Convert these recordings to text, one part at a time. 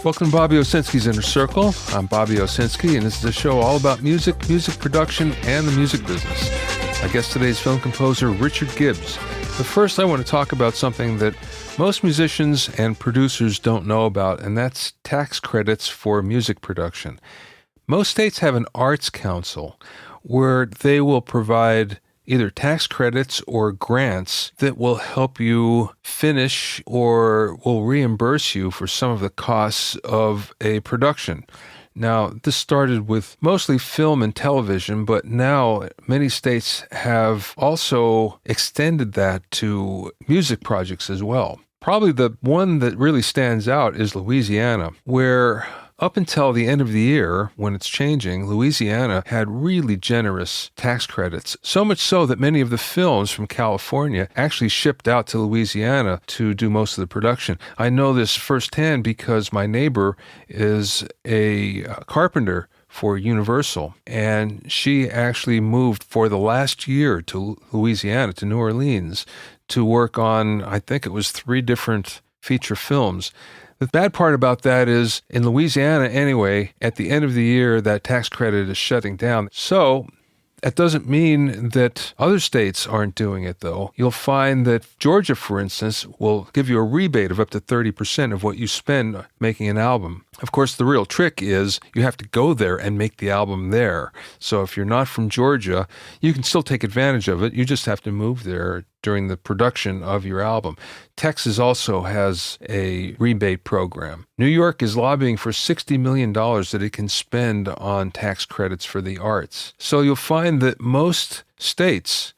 Welcome to Bobby Owsinski's Inner Circle. I'm Bobby Owsinski, and this is a show all about music, music production, and the music business. My guest today is film composer Richard Gibbs. But first, I want to talk about something that most musicians and producers don't know about, and that's tax credits for music production. Most states have an arts council where they will provide either tax credits or grants that will help you finish or will reimburse you for some of the costs of a production. Now, this started with mostly film and television, but now many states have also extended that to music projects as well. Probably the one that really stands out is Louisiana, where up until the end of the year, when it's changing, Louisiana had really generous tax credits, so much so that many of the films from California actually shipped out to Louisiana to do most of the production. I know this firsthand because my neighbor is a carpenter for Universal, and she actually moved for the last year to Louisiana, to New Orleans, to work on, I think it was 3 different feature films. The bad part about that is, in Louisiana anyway, at the end of the year, that tax credit is shutting down. So that doesn't mean that other states aren't doing it, though. You'll find that Georgia, for instance, will give you a rebate of up to 30% of what you spend making an album. Of course, the real trick is you have to go there and make the album there. So if you're not from Georgia, you can still take advantage of it. You just have to move there during the production of your album. Texas also has a rebate program. New York is lobbying for $60 million that it can spend on tax credits for the arts. So you'll find that most states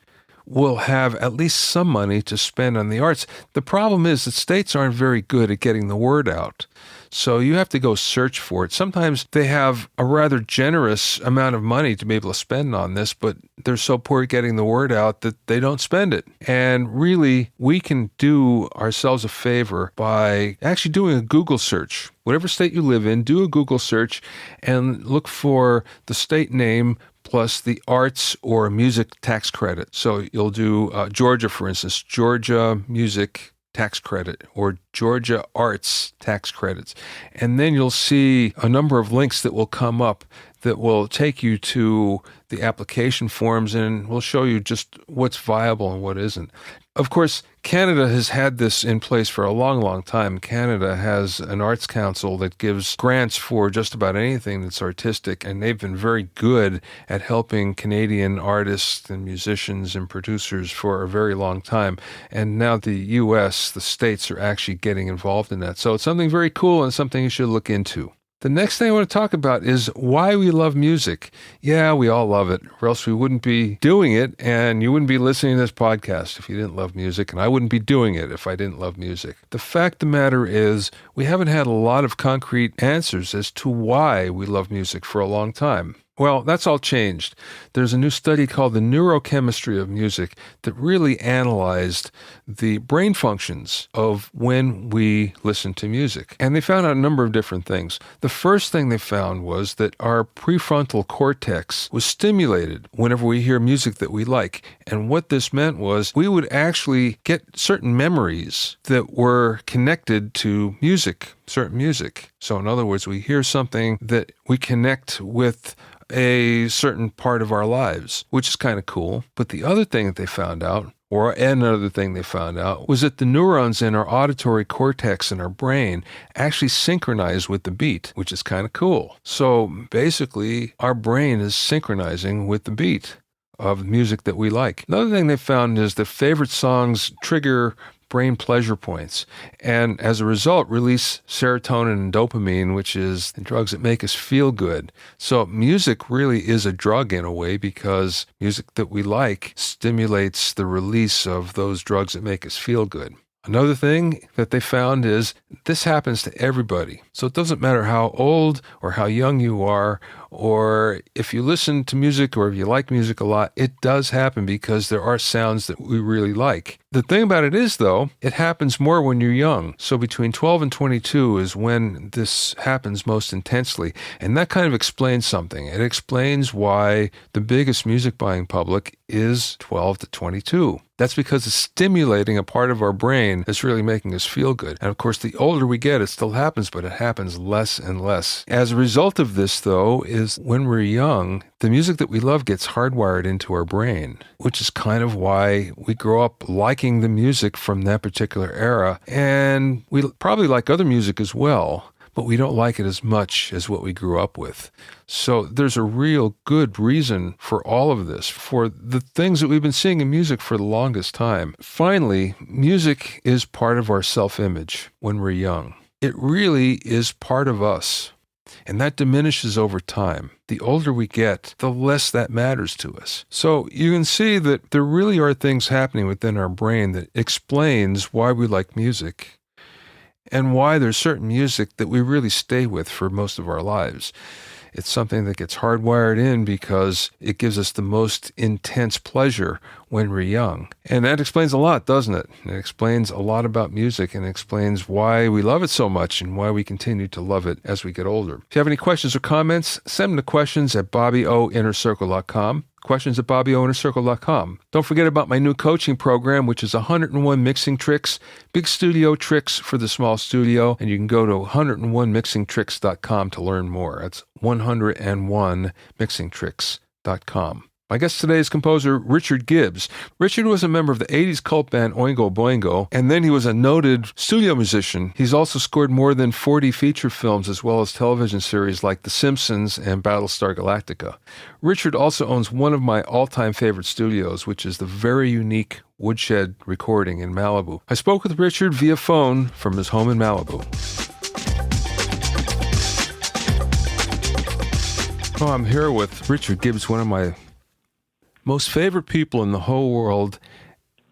will have at least some money to spend on the arts. The problem is that states aren't very good at getting the word out. So you have to go search for it. Sometimes they have a rather generous amount of money to be able to spend on this, but they're so poor at getting the word out that they don't spend it. And really, we can do ourselves a favor by actually doing a Google search. Whatever state you live in, do a Google search and look for the state name plus the arts or music tax credit. So you'll do Georgia, for instance, Georgia music tax credit or Georgia arts tax credits. And then you'll see a number of links that will come up that will take you to the application forms and will show you just what's viable and what isn't. Of course, Canada has had this in place for a long, long time. Canada has an arts council that gives grants for just about anything that's artistic, and they've been very good at helping Canadian artists and musicians and producers for a very long time. And now the U.S., the states, are actually getting involved in that. So it's something very cool and something you should look into. The next thing I want to talk about is why we love music. Yeah, we all love it, or else we wouldn't be doing it, and you wouldn't be listening to this podcast if you didn't love music, and I wouldn't be doing it if I didn't love music. The fact of the matter is, we haven't had a lot of concrete answers as to why we love music for a long time. Well, that's all changed. There's a new study called the neurochemistry of music that really analyzed the brain functions of when we listen to music. And they found out a number of different things. The first thing they found was that our prefrontal cortex was stimulated whenever we hear music that we like. And what this meant was we would actually get certain memories that were connected to music, certain music. So in other words, we hear something that we connect with a certain part of our lives, which is kind of cool. But the other thing that they found out, or another thing they found out, was that the neurons in our auditory cortex in our brain actually synchronize with the beat, which is kind of cool. So basically, our brain is synchronizing with the beat of music that we like. Another thing they found is that favorite songs trigger brain pleasure points, and as a result release serotonin and dopamine, which is the drugs that make us feel good. So music really is a drug in a way, because music that we like stimulates the release of those drugs that make us feel good. Another thing that they found is this happens to everybody. So it doesn't matter how old or how young you are, or if you listen to music or if you like music a lot, it does happen because there are sounds that we really like. The thing about it is, though, it happens more when you're young. So between 12 and 22 is when this happens most intensely. And that kind of explains something. It explains why the biggest music buying public is 12 to 22. That's because it's stimulating a part of our brain that's really making us feel good. And of course, the older we get, it still happens, but it happens less and less. As a result of this, though, is when we're young, the music that we love gets hardwired into our brain, which is kind of why we grow up liking the music from that particular era. And we probably like other music as well, but we don't like it as much as what we grew up with. So there's a real good reason for all of this, for the things that we've been seeing in music for the longest time. Finally, music is part of our self-image when we're young. It really is part of us, and that diminishes over time. The older we get, the less that matters to us. So you can see that there really are things happening within our brain that explains why we like music and why there's certain music that we really stay with for most of our lives. It's something that gets hardwired in because it gives us the most intense pleasure when we're young. And that explains a lot, doesn't it? It explains a lot about music and explains why we love it so much and why we continue to love it as we get older. If you have any questions or comments, send them to questions at BobbyOInnerCircle.com. Questions at BobbyOInnerCircle.com. Don't forget about my new coaching program, which is 101 Mixing Tricks, big studio tricks for the small studio, and you can go to 101mixingtricks.com to learn more. That's 101mixingtricks.com. My guest today is composer Richard Gibbs. Richard was a member of the 80s cult band Oingo Boingo, and then he was a noted studio musician. He's also scored more than 40 feature films as well as television series like The Simpsons and Battlestar Galactica. Richard also owns one of my all-time favorite studios, which is the very unique Woodshed Recording in Malibu. I spoke with Richard via phone from his home in Malibu. Oh, I'm here with Richard Gibbs, one of my most favorite people in the whole world.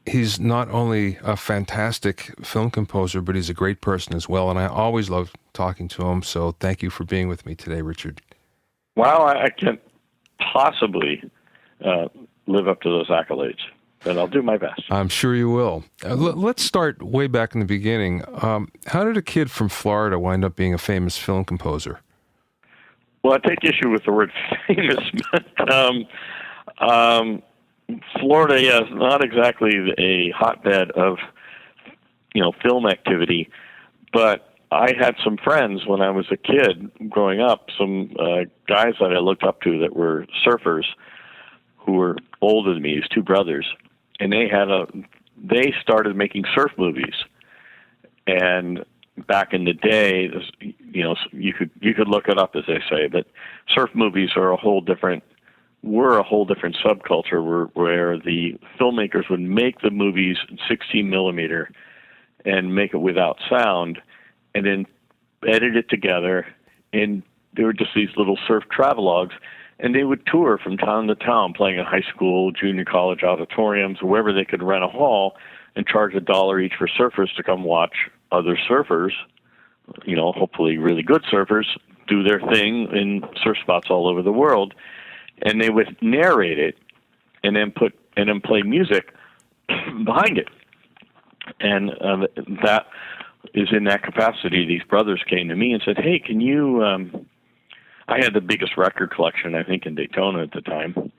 He's not only a fantastic film composer, but he's a great person as well, and I always love talking to him, so thank you for being with me today, Richard. Wow, I can't possibly live up to those accolades, but I'll do my best. I'm sure you will. Let's start way back in the beginning. How did a kid from Florida wind up being a famous film composer? Well, I take issue with the word famous, but Florida, yes, not exactly a hotbed of, film activity, but I had some friends when I was a kid growing up, some guys that I looked up to that were surfers who were older than me, these two brothers, and they started making surf movies. And back in the day, you could look it up, as they say, but surf movies are a whole different subculture where the filmmakers would make the movies in 16 millimeter and make it without sound and then edit it together. And they were just these little surf travelogues, and they would tour from town to town, playing in high school, junior college auditoriums, wherever they could rent a hall and charge $1 each for surfers to come watch other surfers, hopefully really good surfers, do their thing in surf spots all over the world. And they would narrate it and then play music behind it. And that is in that capacity. These brothers came to me and said, hey, can you, I had the biggest record collection, I think, in Daytona at the time.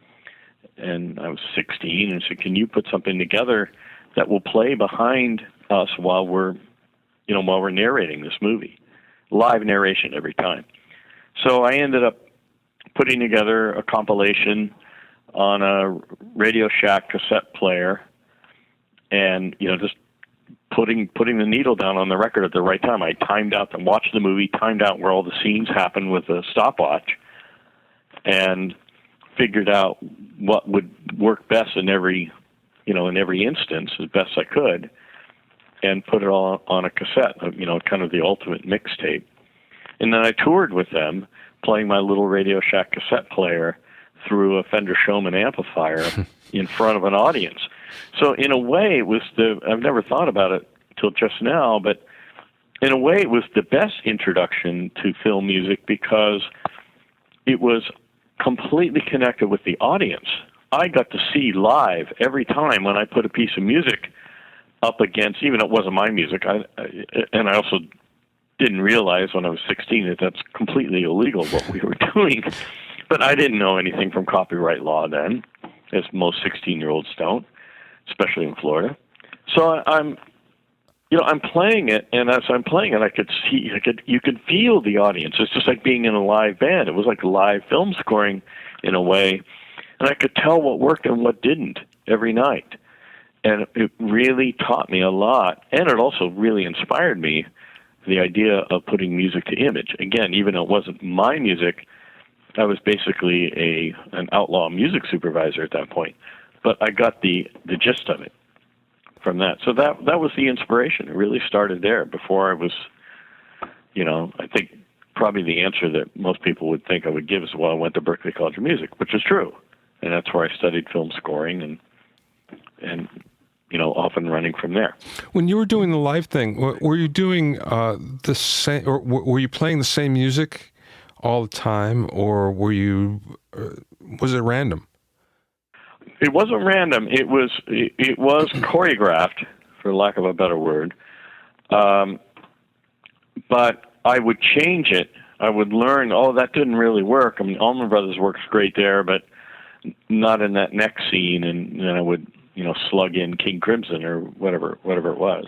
And I was 16 and said, can you put something together that will play behind us while we're narrating this movie? Live narration every time. So I ended up putting together a compilation on a Radio Shack cassette player and, just putting the needle down on the record at the right time. I timed out and watched the movie, timed out where all the scenes happened with a stopwatch, and figured out what would work best in every instance as best I could, and put it all on a cassette, kind of the ultimate mixtape. And then I toured with them, playing my little Radio Shack cassette player through a Fender Showman amplifier in front of an audience. So in a way, it was I've never thought about it till just now, but in a way it was the best introduction to film music because it was completely connected with the audience. I got to see live every time when I put a piece of music up against, even it wasn't my music. And I also didn't realize when I was 16 that that's completely illegal what we were doing. But I didn't know anything from copyright law then, as most 16-year-olds don't, especially in Florida. So I'm playing it, and as I'm playing it, you could feel the audience. It's just like being in a live band. It was like live film scoring in a way, and I could tell what worked and what didn't every night. And it really taught me a lot, and it also really inspired me, the idea of putting music to image. Again, even though it wasn't my music, I was basically an outlaw music supervisor at that point. But I got the gist of it from that. So that was the inspiration. It really started there before I was, I think probably the answer that most people would think I would give is, well, I went to Berklee College of Music, which is true. And that's where I studied film scoring and off and running from there. When you were doing the live thing, were you doing the same, or were you playing the same music all the time, or was it random? It wasn't random. It was choreographed, for lack of a better word. But I would change it. I would learn, that didn't really work. I mean, Allman Brothers works great there, but not in that next scene. And then I would, slug in King Crimson or whatever it was.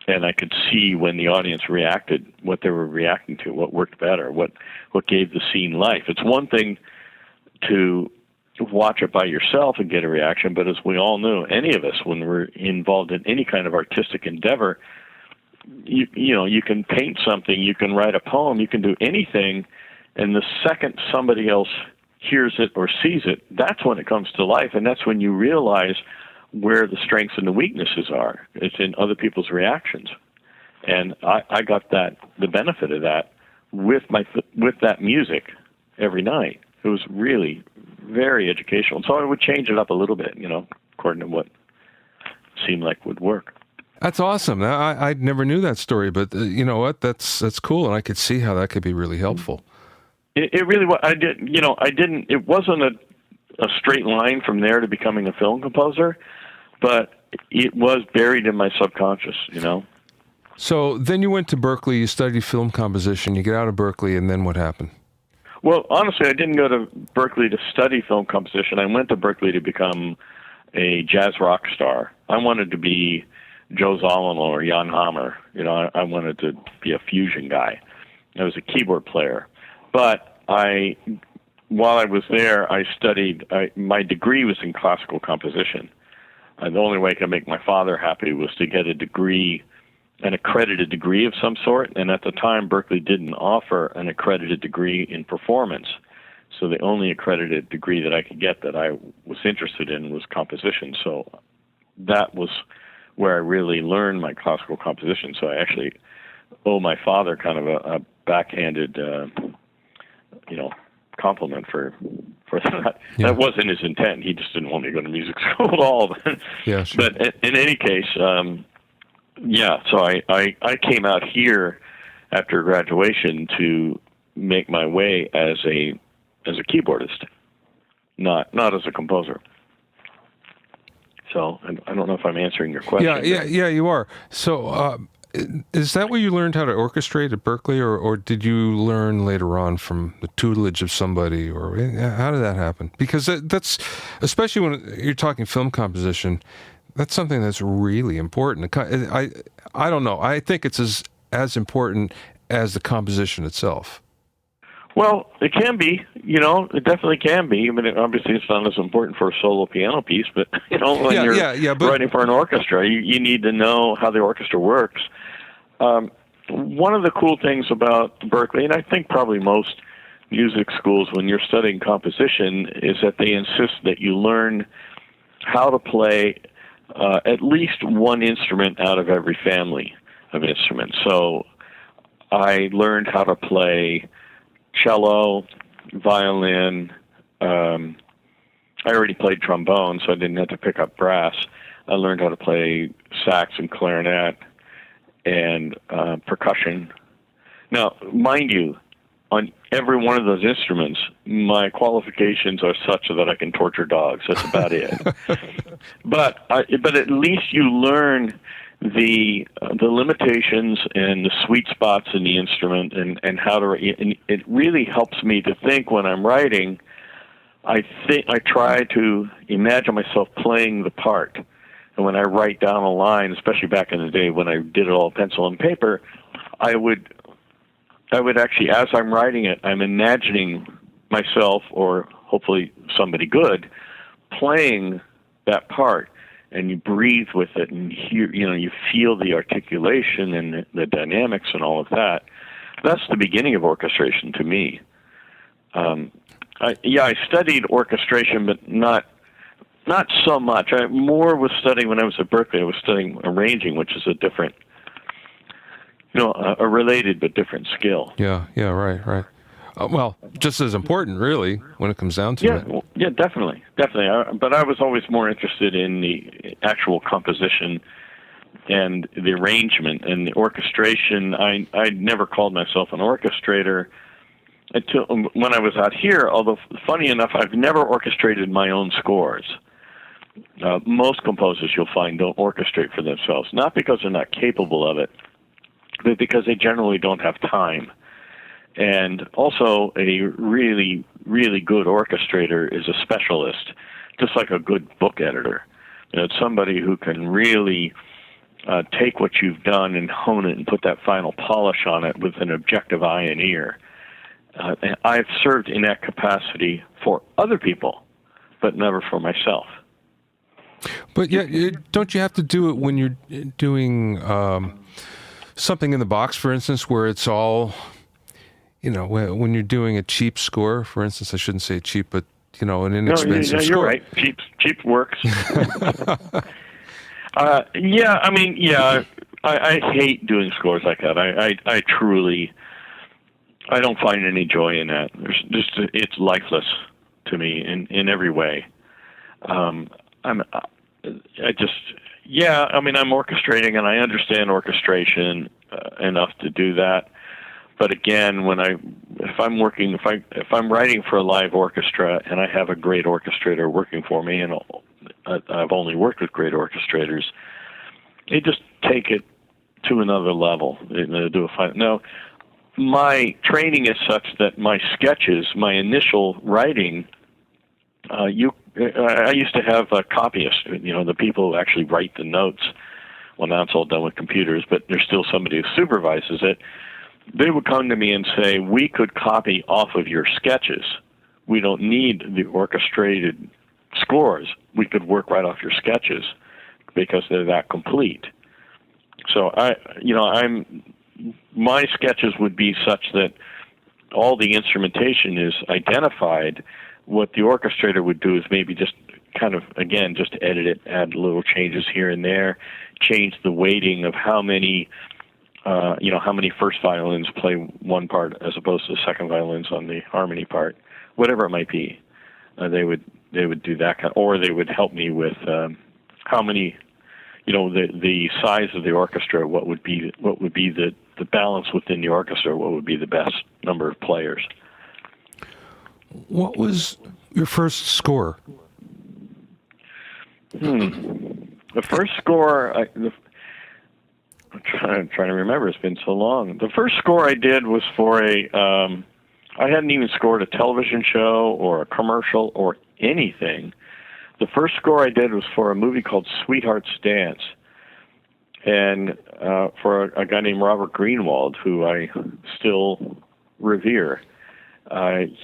And I could see when the audience reacted, what they were reacting to, what worked better, what gave the scene life. It's one thing to watch it by yourself and get a reaction, but as we all know, any of us, when we're involved in any kind of artistic endeavor, you can paint something, you can write a poem, you can do anything, and the second somebody else hears it or sees it, that's when it comes to life, and that's when you realize where the strengths and the weaknesses are. It's in other people's reactions. And I got the benefit of that with that music every night. It was really very educational. So I would change it up a little bit, according to what seemed like would work. That's awesome. I never knew that story, but you know what? That's cool, and I could see how that could be really helpful. It really was. It wasn't a straight line from there to becoming a film composer, but it was buried in my subconscious, So then you went to Berklee, you studied film composition, you get out of Berklee, and then what happened? Well, honestly, I didn't go to Berklee to study film composition. I went to Berklee to become a jazz rock star. I wanted to be Joe Zawinul or Jan Hammer. I wanted to be a fusion guy. I was a keyboard player. But while I was there, I studied, my degree was in classical composition. The only way I could make my father happy was to get a degree, an accredited degree of some sort, and at the time, Berklee didn't offer an accredited degree in performance. So the only accredited degree that I could get that I was interested in was composition. So that was where I really learned my classical composition. So I actually owe my father kind of a backhanded compliment for that. Yeah. That wasn't his intent. He just didn't want me to go to music school at all. Yeah, sure. But in any case, so I came out here after graduation to make my way as a keyboardist, not as a composer. So I don't know if I'm answering your question. Yeah, you are. So is that where you learned how to orchestrate at Berklee, or did you learn later on from the tutelage of somebody, or how did that happen? Because that's, especially when you're talking film composition, that's something that's really important. I don't know. I think it's as important as the composition itself. Well, it can be, it definitely can be. I mean, obviously it's not as important for a solo piano piece, but, when you're writing for an orchestra, you need to know how the orchestra works. One of the cool things about Berklee, and I think probably most music schools when you're studying composition, is that they insist that you learn how to play at least one instrument out of every family of instruments. So I learned how to play cello, violin. I already played trombone, so I didn't have to pick up brass. I learned how to play sax and clarinet and percussion. Now, mind you, on every one of those instruments, my qualifications are such that I can torture dogs. That's about it. But at least you learn the limitations and the sweet spots in the instrument and how to. And it really helps me to think when I'm writing. I try to imagine myself playing the part, and when I write down a line, especially back in the day when I did it all pencil and paper, I would actually, as I'm writing it, I'm imagining myself, or hopefully somebody good, playing that part, and you breathe with it, and you feel the articulation and the dynamics and all of that. That's the beginning of orchestration to me. I studied orchestration, but not so much. I more was studying when I was at Berkeley. I was studying arranging, which is a different, a related but different skill. Yeah, right. Well, just as important, really, when it comes down to it. Well, yeah, definitely. But I was always more interested in the actual composition and the arrangement and the orchestration. I never called myself an orchestrator until when I was out here, although funny enough, I've never orchestrated my own scores. Most composers, you'll find, don't orchestrate for themselves, not because they're not capable of it, but because they generally don't have time. And also, a really, really good orchestrator is a specialist, just like a good book editor. It's somebody who can really take what you've done and hone it and put that final polish on it with an objective eye and ear. And I've served in that capacity for other people, but never for myself. But yeah, don't you have to do it when you're doing something in the box, for instance, where it's all, when you're doing a cheap score, for instance, I shouldn't say cheap, but, an inexpensive score. You're right. Cheap works. I hate doing scores like that. I truly, I don't find any joy in that. It's lifeless to me in every way. I'm orchestrating, and I understand orchestration enough to do that. But again, if I'm writing for a live orchestra and I have a great orchestrator working for me, and I've only worked with great orchestrators, they just take it to another level. They do a fine. Now, my training is such that my sketches, my initial writing, I used to have a copyist, the people who actually write the notes. Well, now it's all done with computers, but there's still somebody who supervises it. They would come to me and say, we could copy off of your sketches. We don't need the orchestrated scores. We could work right off your sketches because they're that complete. So my sketches would be such that all the instrumentation is identified. What the orchestrator would do is maybe just kind of, again, just edit it, add little changes here and there, change the weighting of how many first violins play one part as opposed to the second violins on the harmony part, whatever it might be. They would do that or they would help me with how many, the size of the orchestra, what would be the balance within the orchestra, what would be the best number of players. What was your first score? The first score, I'm trying to remember. It's been so long. The first score I did was for I hadn't even scored a television show or a commercial or anything. The first score I did was for a movie called Sweetheart's Dance, and for a guy named Robert Greenwald, who I still revere.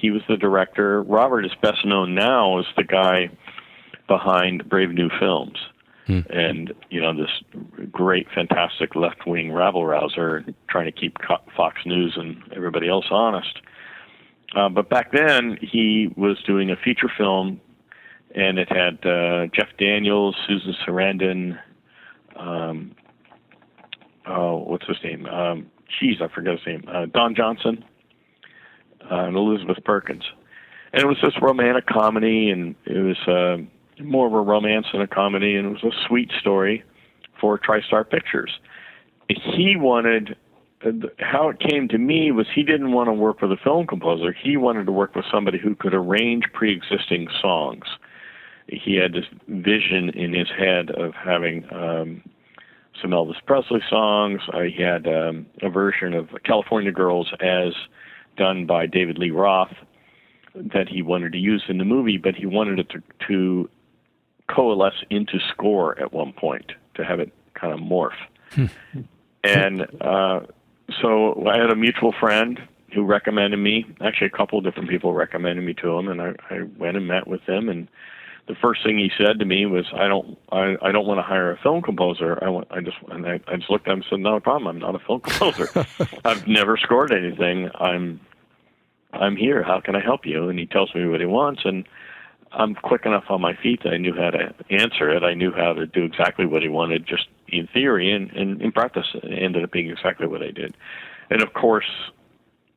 He was the director. Robert is best known now as the guy behind Brave New Films. And, this great, fantastic left-wing rabble-rouser trying to keep Fox News and everybody else honest. But back then, he was doing a feature film, and it had Jeff Daniels, Susan Sarandon, what's his name? I forgot his name. Don Johnson, and Elizabeth Perkins. And it was this romantic comedy, and it was more of a romance than a comedy, and it was a sweet story for TriStar Pictures. He wanted how it came to me was he didn't want to work with a film composer. He wanted to work with somebody who could arrange pre-existing songs. He had this vision in his head of having some Elvis Presley songs. He had a version of California Girls as done by David Lee Roth that he wanted to use in the movie, but he wanted it to coalesce into score at one point, to have it kind of morph. And so I had a mutual friend who recommended me. Actually, a couple of different people recommended me to him, and I went and met with him. And the first thing he said to me was, "I don't want to hire a film composer. I just looked at him and said, "No problem. I'm not a film composer. I've never scored anything. I'm here. How can I help you?" And he tells me what he wants, and I'm quick enough on my feet that I knew how to answer it. I knew how to do exactly what he wanted, just in theory, and in practice, it ended up being exactly what I did. And of course,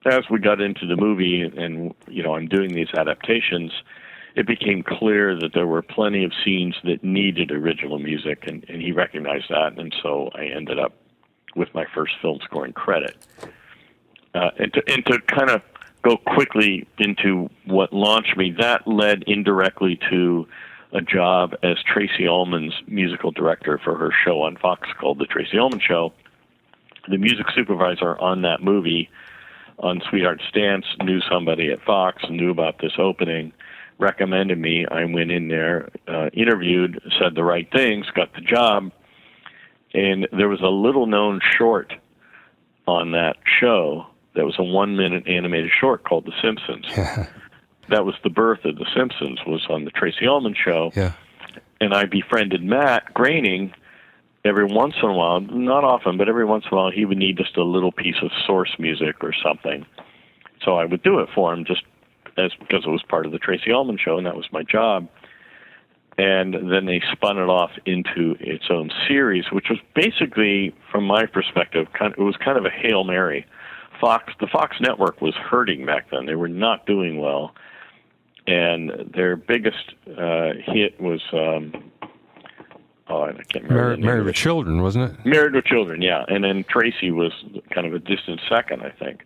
as we got into the movie, and I'm doing these adaptations, it became clear that there were plenty of scenes that needed original music, and he recognized that, and so I ended up with my first film scoring credit. And to kind of go quickly into what launched me, that led indirectly to a job as Tracy Ullman's musical director for her show on Fox called The Tracy Ullman Show. The music supervisor on that movie, on Sweetheart Stance, knew somebody at Fox, knew about this opening, recommended me. I went in there, interviewed, said the right things, got the job, and there was a little-known short on that show that was a 1-minute animated short called The Simpsons. That was the birth of The Simpsons, was on the Tracy Ullman Show. Yeah. And I befriended Matt Groening. Every once in a while, not often, but every once in a while, he would need just a little piece of source music or something. So I would do it for him because it was part of the Tracy Ullman Show, and that was my job. And then they spun it off into its own series, which was basically, from my perspective, it was kind of a Hail Mary. The Fox network was hurting back then. They were not doing well. And their biggest hit was, I can't remember. Married with Children, wasn't it? Married with Children, yeah. And then Tracy was kind of a distant second, I think.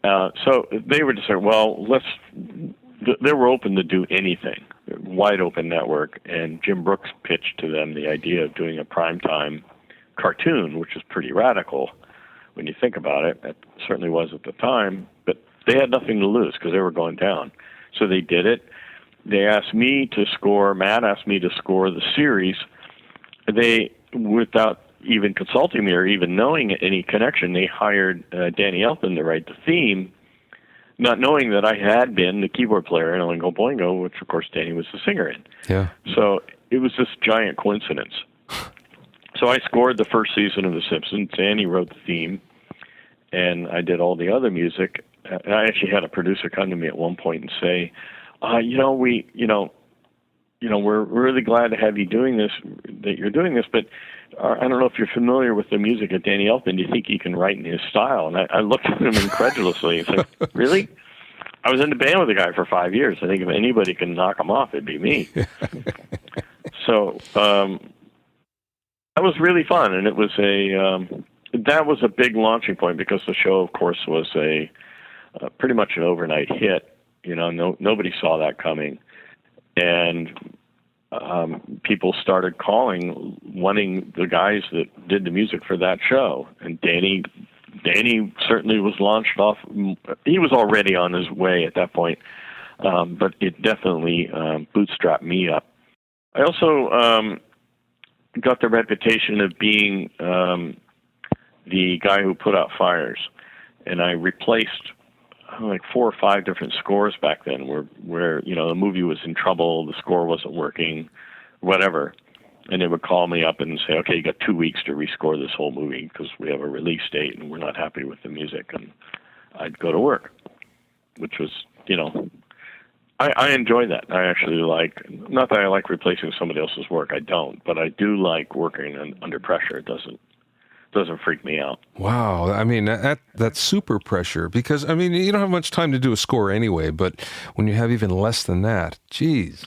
So they were just like, they were open to do anything, wide open network. And Jim Brooks pitched to them the idea of doing a primetime cartoon, which is pretty radical when you think about it. It certainly was at the time, but they had nothing to lose because they were going down. So they did it. They asked me to score, Matt asked me to score the series. They, without even consulting me or even knowing any connection, they hired Danny Elfman to write the theme, not knowing that I had been the keyboard player in Oingo Boingo, which of course Danny was the singer in. Yeah. So it was this giant coincidence. So I scored the first season of The Simpsons. Danny wrote the theme, and I did all the other music. I actually had a producer come to me at one point and say, we're really glad to have you doing this, that you're doing this, but I don't know if you're familiar with the music of Danny Elfman. Do you think he can write in his style? And I looked at him incredulously and said, really? I was in the band with the guy for 5 years. I think if anybody can knock him off, it'd be me. So that was really fun, and it was that was a big launching point because the show, of course, was pretty much an overnight hit. Nobody saw that coming, and people started calling, wanting the guys that did the music for that show. And Danny certainly was launched off. He was already on his way at that point, but it definitely bootstrapped me up. I also got the reputation of being the guy who put out fires, and I replaced like 4 or 5 different scores back then where the movie was in trouble, the score wasn't working, whatever. And they would call me up and say, okay, you got 2 weeks to rescore this whole movie because we have a release date and we're not happy with the music. And I'd go to work, which was, I enjoy that. I actually not that I like replacing somebody else's work. I don't, but I do like working under pressure. It doesn't freak me out. Wow. I mean, that's super pressure because, I mean, you don't have much time to do a score anyway, but when you have even less than that, geez.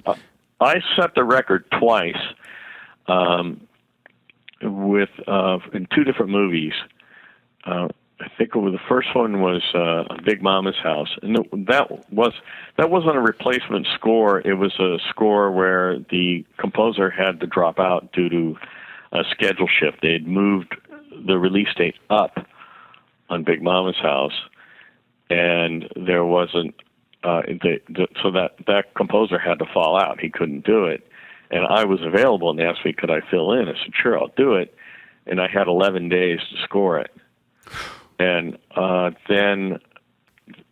I set the record twice with in 2 different movies. I think the first one was Big Mama's House, and that wasn't a replacement score. It was a score where the composer had to drop out due to a schedule shift. They had moved the release date up on Big Mama's House, and there wasn't so that composer had to fall out. He couldn't do it, and I was available, and they asked me could I fill in. I said sure, I'll do it, and I had 11 days to score it. And then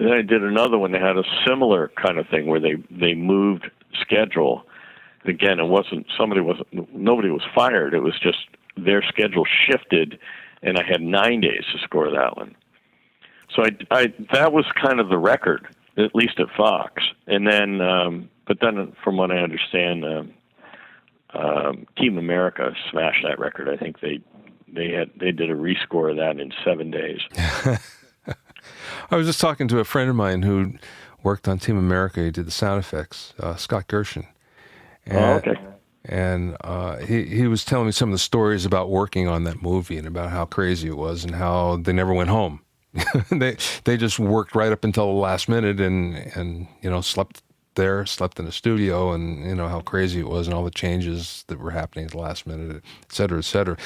I did another one that had a similar kind of thing where they moved schedule. Again, nobody was fired. It was just their schedule shifted, and I had 9 days to score that one. So I that was kind of the record, at least at Fox. And then, but then from what I understand, Team America smashed that record. I think they did a rescore of that in 7 days. I was just talking to a friend of mine who worked on Team America. He did the sound effects, Scott Gershon. And, okay. And he was telling me some of the stories about working on that movie and about how crazy it was and how they never went home. They just worked right up until the last minute and slept in the studio, and how crazy it was and all the changes that were happening at the last minute, et cetera, et cetera.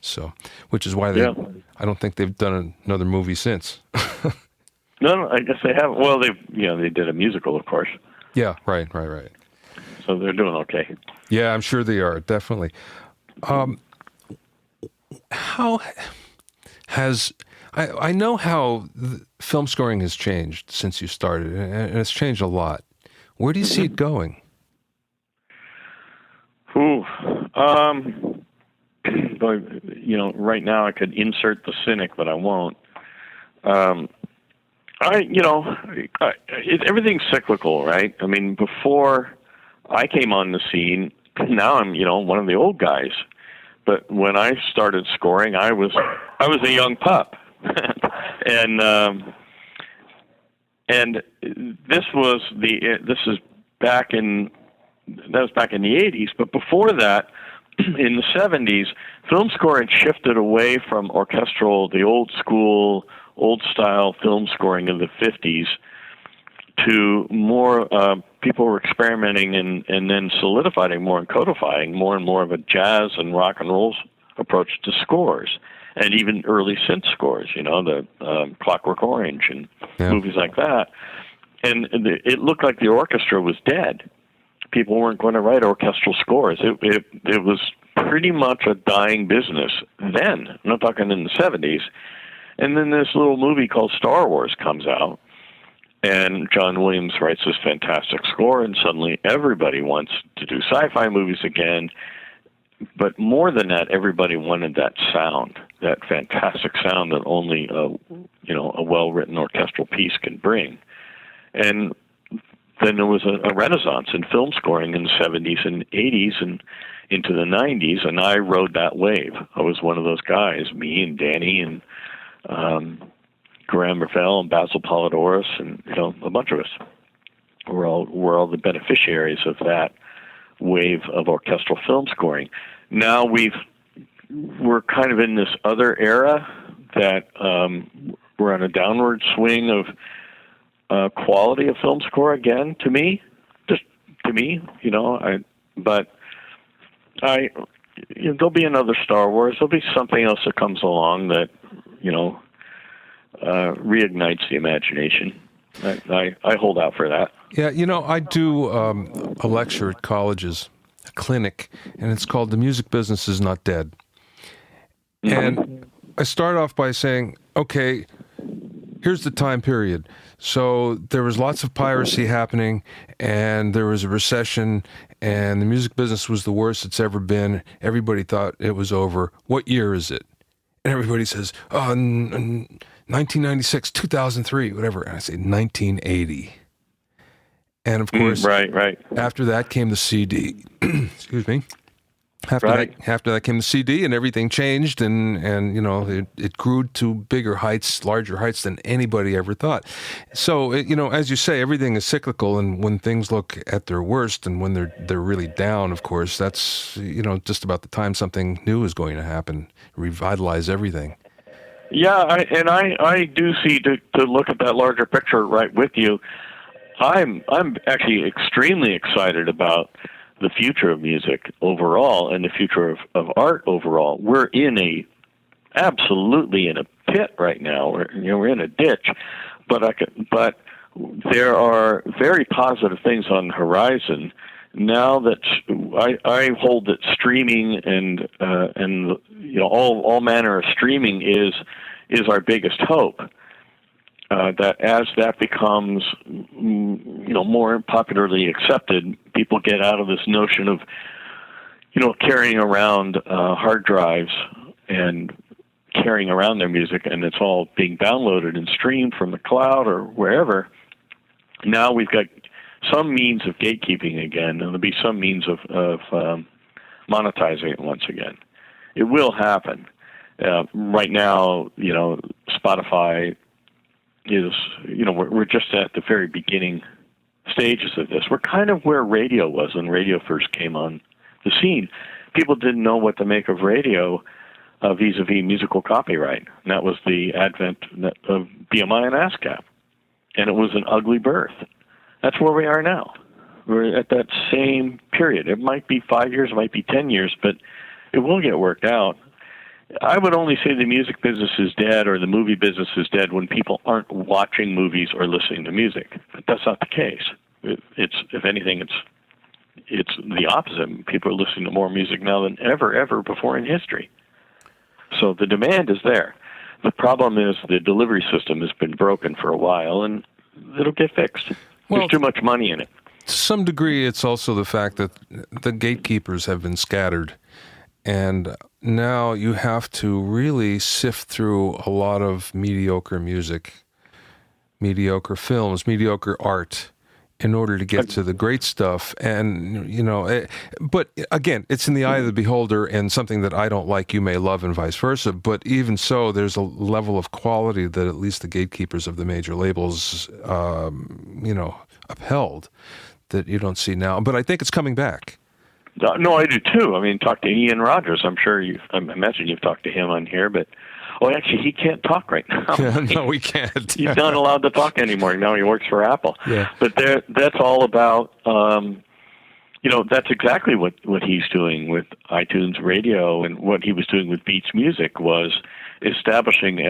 So, which is why I don't think they've done another movie since. No, I guess they haven't. Well, they did a musical, of course. Yeah, right. So they're doing okay. Yeah, I'm sure they are, definitely. How has... I know how film scoring has changed since you started, and it's changed a lot. Where do you see it going? Right now I could insert the cynic, but I won't. Everything's cyclical, right? I mean, before I came on the scene, now I'm, one of the old guys. But when I started scoring, I was a young pup. And this was back in the 80s, but before that, in the 70s, film scoring shifted away from the old school, old style film scoring of the 50s to more people were experimenting and then solidifying more and codifying more and more of a jazz and rock and roll approach to scores. And even early synth scores, the Clockwork Orange and movies like that. And it looked like the orchestra was dead. People weren't going to write orchestral scores. It was pretty much a dying business then. I'm not talking in the 70s. And then this little movie called Star Wars comes out, and John Williams writes this fantastic score, and suddenly everybody wants to do sci-fi movies again. But more than that, everybody wanted that sound, that fantastic sound that only a well-written orchestral piece can bring. And then there was a renaissance in film scoring in the 70s and 80s and into the 90s, and I rode that wave. I was one of those guys, me and Danny and Graham Ravel and Basil Polidorus and a bunch of us. We're all the beneficiaries of that wave of orchestral film scoring. Now we're kind of in this other era that we're on a downward swing of quality of film score again. There'll be another Star Wars. There'll be something else that comes along that reignites the imagination. I hold out for that. Yeah, I do a lecture at colleges, a clinic, and it's called The Music Business is Not Dead. Mm-hmm. And I start off by saying, okay, here's the time period. So there was lots of piracy happening, and there was a recession, and the music business was the worst it's ever been. Everybody thought it was over. What year is it? And everybody says, 1996, 2003, whatever. And I say 1980. And of course, right. After that came the CD. Excuse me. After that came the CD, and everything changed, and it grew to bigger heights, larger heights than anybody ever thought. So as you say, everything is cyclical, and when things look at their worst, and when they're really down, of course, that's just about the time something new is going to happen, revitalize everything. Yeah, I do see, to look at that larger picture right with you. I'm actually extremely excited about the future of music overall and the future of art overall. We're absolutely in a pit right now. We're in a ditch, but there are very positive things on the horizon. Now that I hold that streaming and all manner of streaming is our biggest hope. That as that becomes more popularly accepted, people get out of this notion of carrying around hard drives and carrying around their music, and it's all being downloaded and streamed from the cloud or wherever. Now we've got some means of gatekeeping again, and there'll be some means of monetizing it once again. It will happen. Right now, Spotify is, we're just at the very beginning stages of this. We're kind of where radio was when radio first came on the scene. People didn't know what to make of radio vis-a-vis musical copyright. And that was the advent of BMI and ASCAP. And it was an ugly birth. That's where we are now. We're at that same period. It might be 5 years, it might be 10 years, but it will get worked out. I would only say the music business is dead or the movie business is dead when people aren't watching movies or listening to music. But that's not the case. It's if anything, it's the opposite. People are listening to more music now than ever before in history. So the demand is there. The problem is the delivery system has been broken for a while, and it'll get fixed. There's too much money in it. To some degree, it's also the fact that the gatekeepers have been scattered. And now you have to really sift through a lot of mediocre music, mediocre films, mediocre art in order to get to the great stuff. And, but again, it's in the eye of the beholder, and something that I don't like, you may love, and vice versa. But even so, there's a level of quality that at least the gatekeepers of the major labels, upheld that you don't see now. But I think it's coming back. No, I do too. I mean, talk to Ian Rogers. I imagine you've talked to him on here, but actually, he can't talk right now. No, we can't. He's not allowed to talk anymore. Now he works for Apple. Yeah. But that's all about. That's exactly what he's doing with iTunes Radio, and what he was doing with Beats Music was establishing.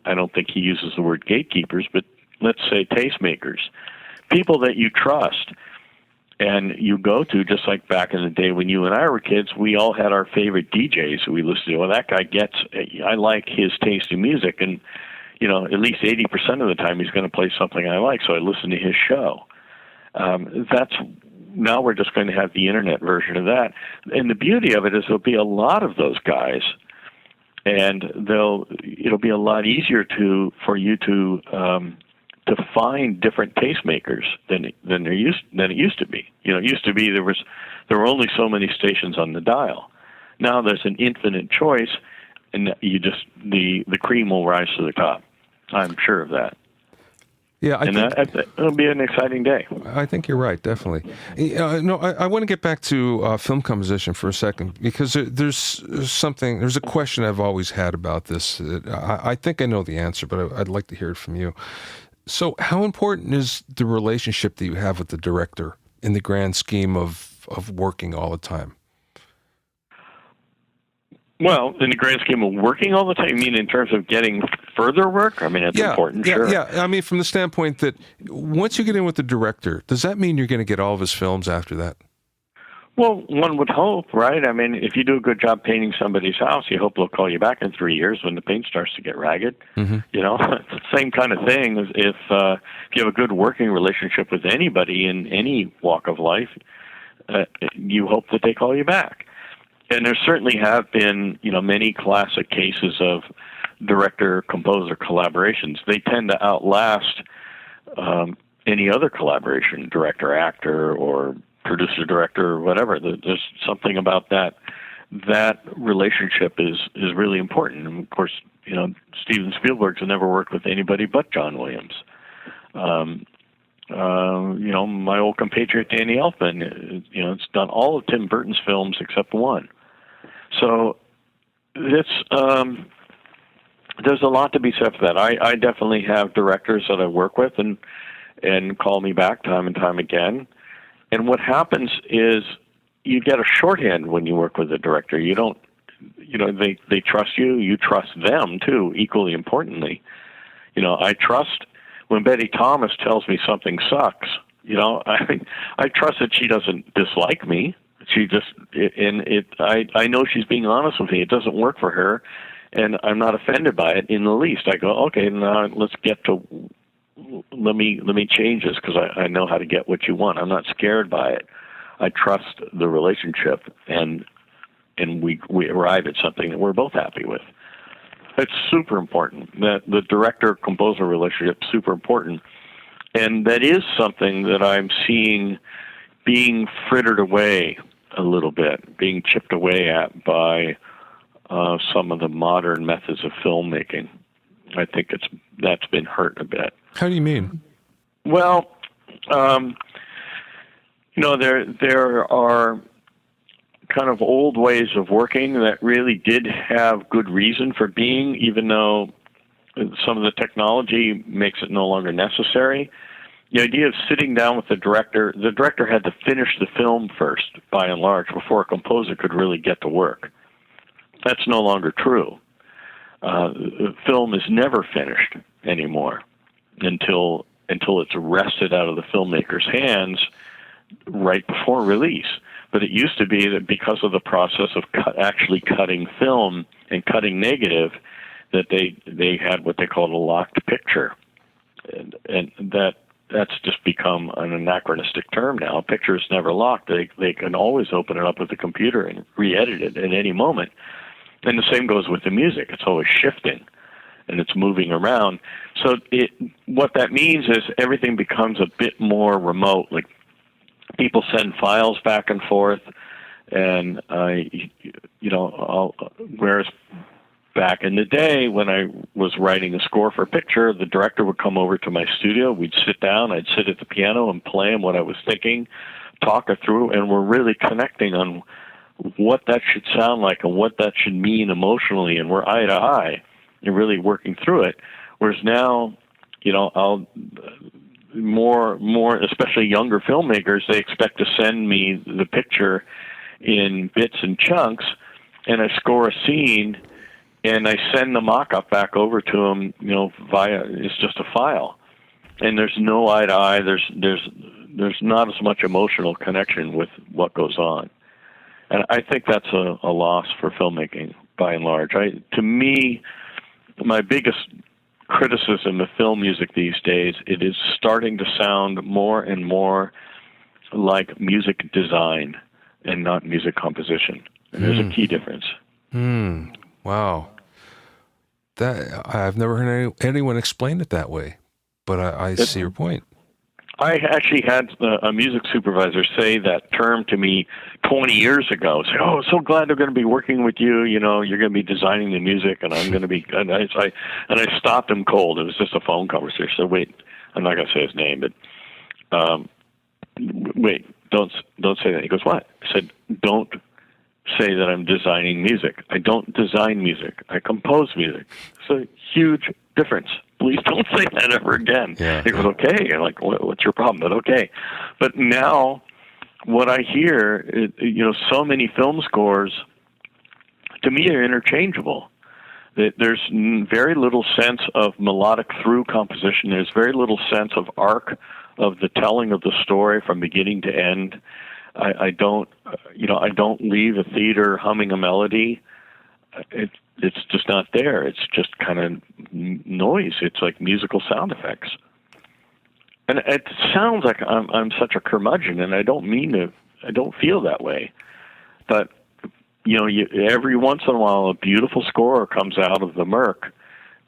I don't think he uses the word gatekeepers, but let's say tastemakers, people that you trust. And you go to, just like back in the day when you and I were kids, we all had our favorite DJs who we listened to. Well, that guy I like his taste in music, and, at least 80% of the time he's going to play something I like, so I listen to his show. Now we're just going to have the internet version of that. And the beauty of it is there'll be a lot of those guys, and it'll be a lot easier for you to find different tastemakers than it used to be. It used to be there were only so many stations on the dial. Now there's an infinite choice, and the cream will rise to the top. I'm sure of that. Yeah, it'll be an exciting day. I think you're right, definitely. I want to get back to film composition for a second, because there's a question I've always had about this. I think I know the answer, but I'd like to hear it from you. So how important is the relationship that you have with the director in the grand scheme of working all the time? Well, in the grand scheme of working all the time, you mean in terms of getting further work? I mean, it's important, sure. Yeah, I mean, from the standpoint that once you get in with the director, does that mean you're going to get all of his films after that? Well, one would hope, right? I mean, if you do a good job painting somebody's house, you hope they'll call you back in 3 years when the paint starts to get ragged. Mm-hmm. It's the same kind of thing. If you have a good working relationship with anybody in any walk of life, you hope that they call you back. And there certainly have been, many classic cases of director-composer collaborations. They tend to outlast any other collaboration, director-actor or producer-director or whatever. There's something about that relationship is really important. And of course, Steven Spielberg's never worked with anybody but John Williams. My old compatriot Danny Elfman, it's done all of Tim Burton's films except one. So there's a lot to be said for that. I definitely have directors that I work with and call me back time and time again. And what happens is you get a shorthand when you work with a director. You don't, they trust you. You trust them too, equally importantly. I trust when Betty Thomas tells me something sucks. I trust that she doesn't dislike me. She just, I know she's being honest with me. It doesn't work for her, and I'm not offended by it in the least. I go, okay, now let's get to, let me change this because I know how to get what you want. I'm not scared by it. I trust the relationship, and we arrive at something that we're both happy with. It's super important. That the director-composer relationship is super important. And that is something that I'm seeing being frittered away a little bit, being chipped away at by some of the modern methods of filmmaking. I think that's been hurt a bit. How do you mean? Well, there are kind of old ways of working that really did have good reason for being, even though some of the technology makes it no longer necessary. The idea of sitting down with the director had to finish the film first, by and large, before a composer could really get to work. That's no longer true. The film is never finished anymore until it's wrested out of the filmmaker's hands right before release. But it used to be that because of the process of actually cutting film and cutting negative, that they had what they called a locked picture, and that's just become an anachronistic term now. A picture is never locked. They can always open it up with the computer and re-edit it at any moment. And the same goes with the music. It's always shifting, and it's moving around. So what that means is everything becomes a bit more remote. Like, people send files back and forth, and whereas back in the day when I was writing a score for a picture, the director would come over to my studio. We'd sit down. I'd sit at the piano and play him what I was thinking, talk it through, and we're really connecting on what that should sound like and what that should mean emotionally, and we're eye to eye and really working through it. Whereas now, I'll more, especially younger filmmakers, they expect to send me the picture in bits and chunks, and I score a scene, and I send the mock-up back over to them, via, it's just a file. And there's no eye to eye, there's not as much emotional connection with what goes on. And I think that's a loss for filmmaking, by and large. To me, my biggest criticism of film music these days, it is starting to sound more and more like music design and not music composition. And there's a key difference. Wow. That I've never heard anyone explain it that way, but I see your point. I actually had a music supervisor say that term to me 20 years ago. Say, "Oh, so glad they're going to be working with you. You're going to be designing the music, and I'm going to be." And I stopped him cold. It was just a phone conversation. So wait, I'm not going to say his name, but wait, don't say that. He goes, "What?" I said, "Don't say that I'm designing music. I don't design music. I compose music." It's a huge difference. Please don't say that ever again. Yeah. He goes, "Okay." I'm like, "What's your problem?" But okay. But now, what I hear, so many film scores, to me, are interchangeable. There's very little sense of melodic through composition. There's very little sense of arc of the telling of the story from beginning to end. I don't leave a theater humming a melody. It's just not there. It's just kind of noise. It's like musical sound effects. And it sounds like I'm such a curmudgeon, and I don't mean to. I don't feel that way. But every once in a while, a beautiful score comes out of the murk,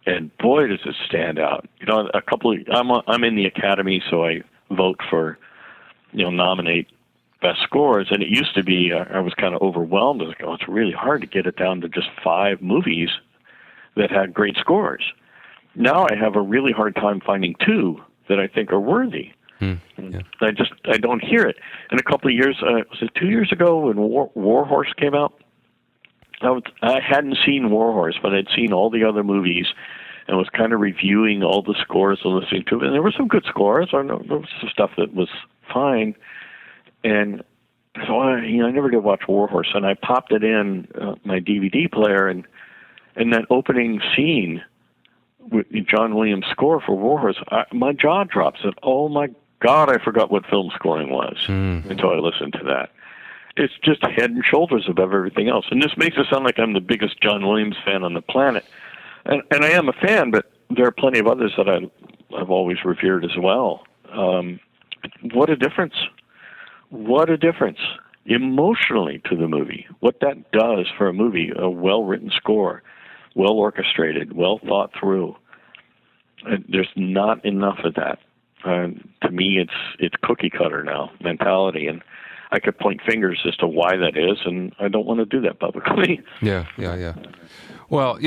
and boy, does it stand out. I'm in the Academy, so I vote for, nominate best scores, and it used to be I was kind of overwhelmed. I was like, it's really hard to get it down to just 5 movies that had great scores. Now I have a really hard time finding 2 that I think are worthy. Yeah. I don't hear it. In a couple of years, was it 2 years ago when War Horse came out? I hadn't seen Warhorse, but I'd seen all the other movies and was kind of reviewing all the scores and listening to it. And there were some good scores. There was some stuff that was fine. And so I never did watch Warhorse, and I popped it in my DVD player, and that opening scene with John Williams' score for Warhorse, my jaw drops. And oh my God, I forgot what film scoring was until I listened to that. It's just head and shoulders above everything else. And this makes it sound like I'm the biggest John Williams fan on the planet. And I am a fan, but there are plenty of others that I've always revered as well. What a difference. What a difference emotionally to the movie. What that does for a movie, a well-written score, well-orchestrated, well-thought through. There's not enough of that. To me, it's cookie-cutter now mentality, and I could point fingers as to why that is, and I don't want to do that publicly. Yeah. Well,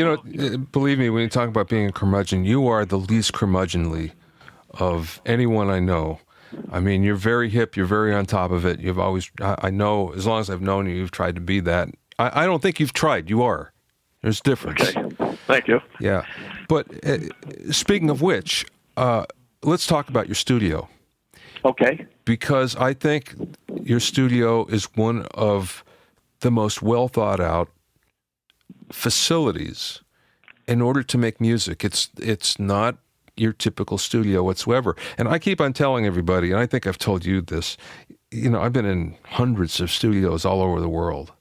believe me, when you talk about being a curmudgeon, you are the least curmudgeonly of anyone I know. I mean, you're very hip, you're very on top of it. You've always, I know, as long as I've known you, you've tried to be that. I don't think you've tried, you are. There's a difference. Okay, thank you. Yeah. But speaking of which, let's talk about your studio. Okay. Because I think your studio is one of the most well thought out facilities in order to make music. It's not your typical studio whatsoever. And I keep on telling everybody, and I think I've told you this, I've been in hundreds of studios all over the world.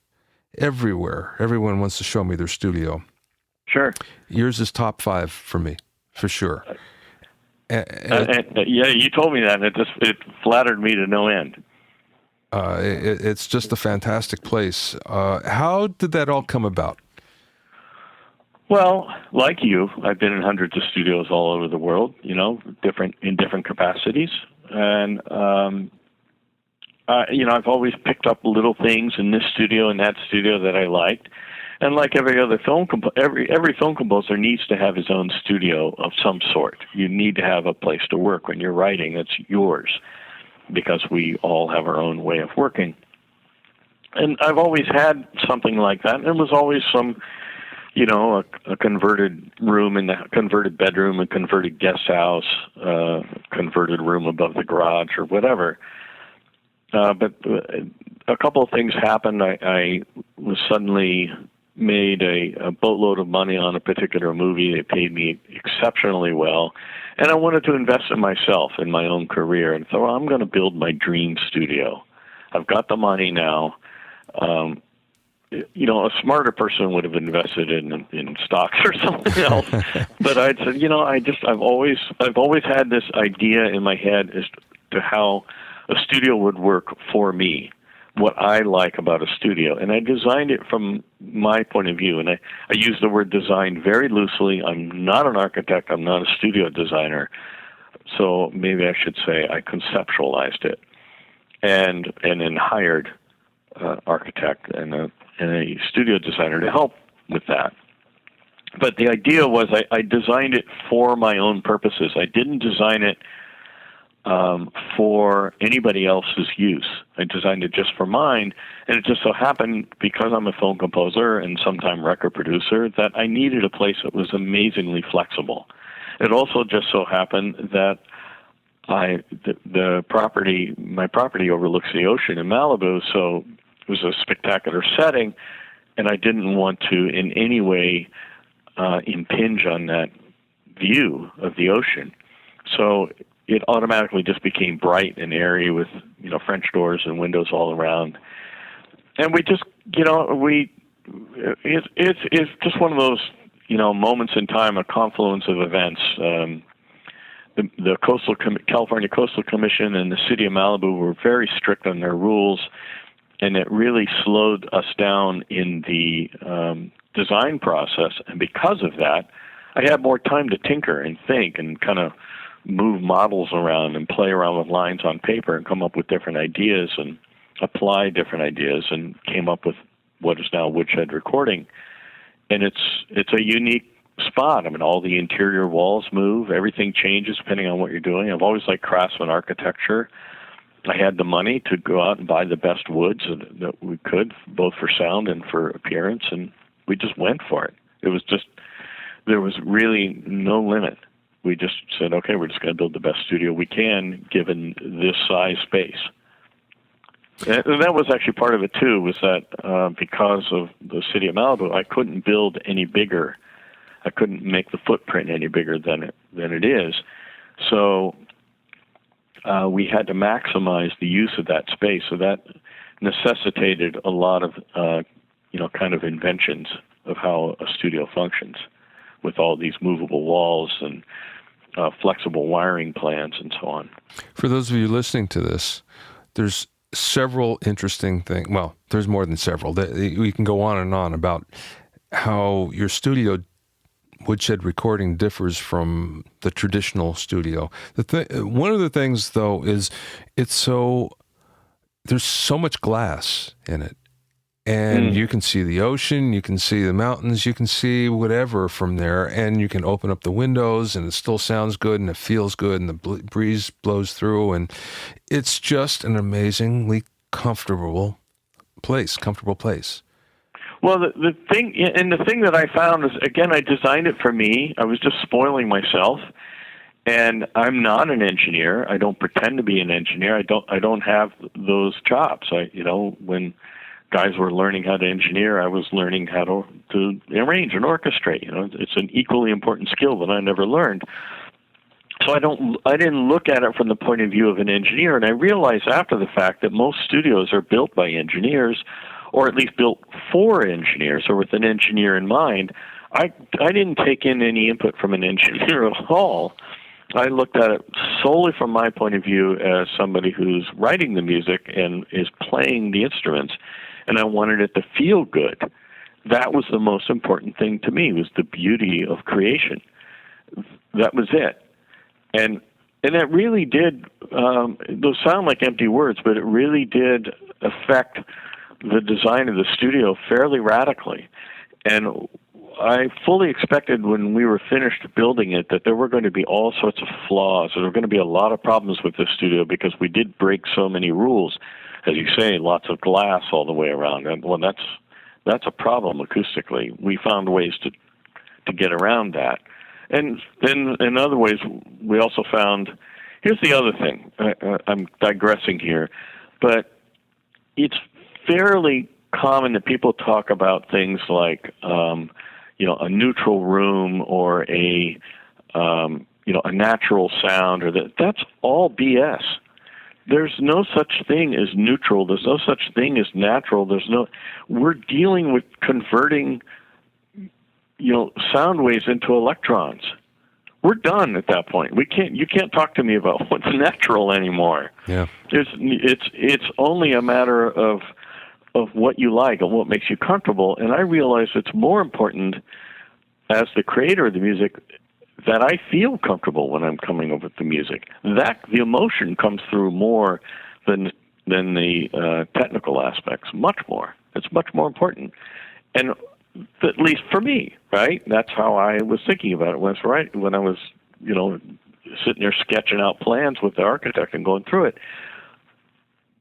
Everywhere. Everyone wants to show me their studio. Sure. Yours is top 5 for me, for sure. Yeah, you told me that, and it flattered me to no end. It's just a fantastic place. How did that all come about? Well, like you, I've been in hundreds of studios all over the world, in different capacities, and I've always picked up little things in this studio and that studio that I liked. And like every other every film composer needs to have his own studio of some sort. You need to have a place to work when you're writing that's yours, because we all have our own way of working. And I've always had something like that. And it was always some, a converted room in the converted bedroom, a converted guest house, converted room above the garage or whatever. But a couple of things happened. I was suddenly made a boatload of money on a particular movie. They paid me exceptionally well. And I wanted to invest in myself, in my own career. And so I'm going to build my dream studio. I've got the money now. A smarter person would have invested in stocks or something else. But I'd said, I've always had this idea in my head as to how a studio would work for me, what I like about a studio. And I designed it from my point of view. And I use the word design very loosely. I'm not an architect. I'm not a studio designer. So maybe I should say I conceptualized it and then hired an architect and a studio designer to help with that. But the idea was I designed it for my own purposes. I didn't design it for anybody else's use. I designed it just for mine, and it just so happened, because I'm a film composer and sometime record producer, that I needed a place that was amazingly flexible. It also just so happened that my property overlooks the ocean in Malibu, so it was a spectacular setting, and I didn't want to in any way impinge on that view of the ocean. So it automatically just became bright and airy with, French doors and windows all around. And we just, it's just one of those, moments in time, a confluence of events. The California Coastal Commission and the city of Malibu were very strict on their rules, and it really slowed us down in the design process. And because of that, I had more time to tinker and think and kind of move models around and play around with lines on paper and come up with different ideas and apply different ideas, and came up with what is now Woodshed Recording. And it's a unique spot. I mean, all the interior walls move. Everything changes depending on what you're doing. I've always liked craftsman architecture. I had the money to go out and buy the best woods that we could, both for sound and for appearance. And we just went for it. It was just, there was really no limit. We just said, okay, we're just going to build the best studio we can given this size space. And that was actually part of it too, was that because of the city of Malibu, I couldn't build any bigger. I couldn't make the footprint any bigger than it is. So we had to maximize the use of that space. So that necessitated a lot of, kind of inventions of how a studio functions with all these movable walls and flexible wiring plans and so on. For those of you listening to this, there's several interesting things. Well, there's more than several. We can go on and on about how your studio woodshed recording differs from the traditional studio. One of the things, though, is there's so much glass in it. And you can see the ocean, you can see the mountains, you can see whatever from there, and you can open up the windows, and it still sounds good, and it feels good, and the breeze blows through, and it's just an amazingly comfortable place. Well, the thing that I found is, again, I designed it for me. I was just spoiling myself, and I'm not an engineer. I don't pretend to be an engineer. I don't have those chops. When guys were learning how to engineer, I was learning how to arrange and orchestrate. It's an equally important skill that I never learned. So I didn't look at it from the point of view of an engineer, and I realized after the fact that most studios are built by engineers, or at least built for engineers, or with an engineer in mind. I didn't take in any input from an engineer at all. I looked at it solely from my point of view as somebody who's writing the music and is playing the instruments, and I wanted it to feel good. That was the most important thing to me, was the beauty of creation. That was it. And it really did, those sound like empty words, but it really did affect the design of the studio fairly radically. And I fully expected when we were finished building it that there were going to be all sorts of flaws. There were going to be a lot of problems with this studio because we did break so many rules. As you say, lots of glass all the way around. And well, that's a problem acoustically. We found ways to get around that. And then in other ways, we also found, here's the other thing. I'm digressing here, but it's fairly common that people talk about things like, a neutral room or a natural sound, or that's all BS. There's no such thing as neutral. There's no such thing as natural. We're dealing with converting, sound waves into electrons. We're done at that point. You can't talk to me about what's natural anymore. Yeah. It's only a matter of what you like and what makes you comfortable. And I realize it's more important as the creator of the music that I feel comfortable when I'm coming up with the music. That the emotion comes through more than the technical aspects. Much more. It's much more important. And at least for me, right? That's how I was thinking about it when I was sitting there sketching out plans with the architect and going through it.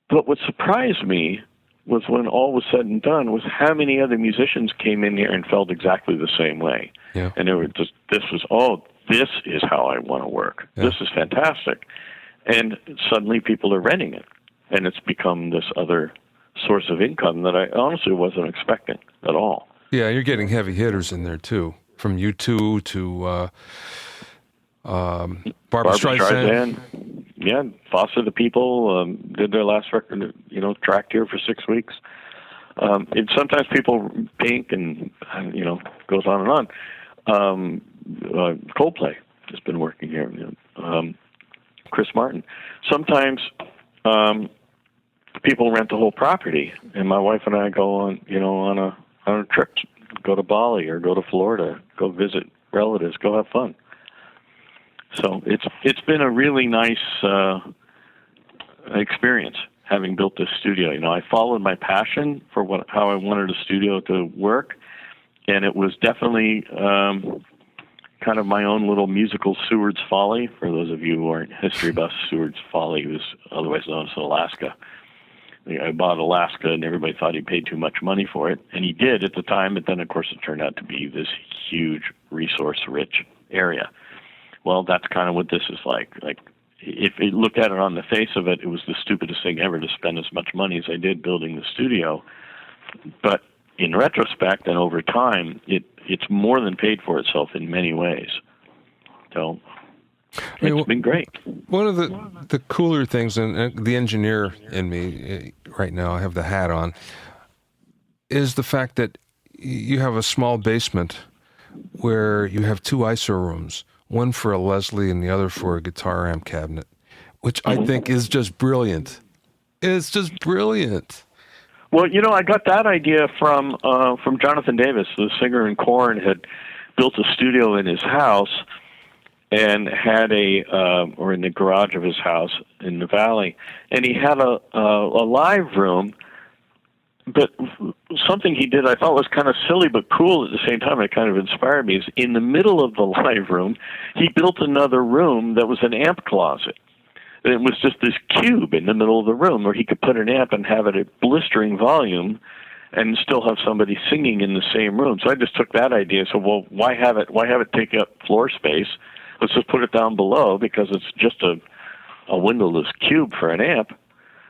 But what surprised me was when all was said and done was how many other musicians came in here and felt exactly the same way. Yeah. And they were just, this is how I want to work. Yeah. This is fantastic. And suddenly people are renting it. And it's become this other source of income that I honestly wasn't expecting at all. Yeah, you're getting heavy hitters in there too, from U2 to Barbra Streisand. Yeah, Foster the People did their last record, tracked here for 6 weeks. And sometimes people Pink and goes on and on. Coldplay has been working here. Chris Martin. Sometimes people rent the whole property, and my wife and I go on a trip, go to Bali or go to Florida, go visit relatives, go have fun. So it's been a really nice experience having built this studio. I followed my passion for how I wanted a studio to work, and it was definitely kind of my own little musical Seward's Folly. For those of you who aren't history buffs, Seward's Folly was otherwise known as Alaska. I bought Alaska, and everybody thought he paid too much money for it, and he did at the time. But then, of course, it turned out to be this huge, resource-rich area. Well, that's kind of what this is like. Like, if you look at it on the face of it, it was the stupidest thing ever to spend as much money as I did building the studio. But in retrospect and over time, it's more than paid for itself in many ways. So it's been great. One of the cooler things, and the engineer in me right now, I have the hat on, is the fact that you have a small basement where you have two ISO rooms, one for a Leslie and the other for a guitar amp cabinet, which I think is just brilliant. It's just brilliant. Well, I got that idea from Jonathan Davis, the singer in Korn, had built a studio in his house and had or in the garage of his house in the valley, and he had a live room. But something he did I thought was kind of silly but cool at the same time. It kind of inspired me. Is in the middle of the live room, he built another room that was an amp closet. And it was just this cube in the middle of the room where he could put an amp and have it at blistering volume and still have somebody singing in the same room. So I just took that idea and said, well, why have it take up floor space? Let's just put it down below, because it's just a windowless cube for an amp,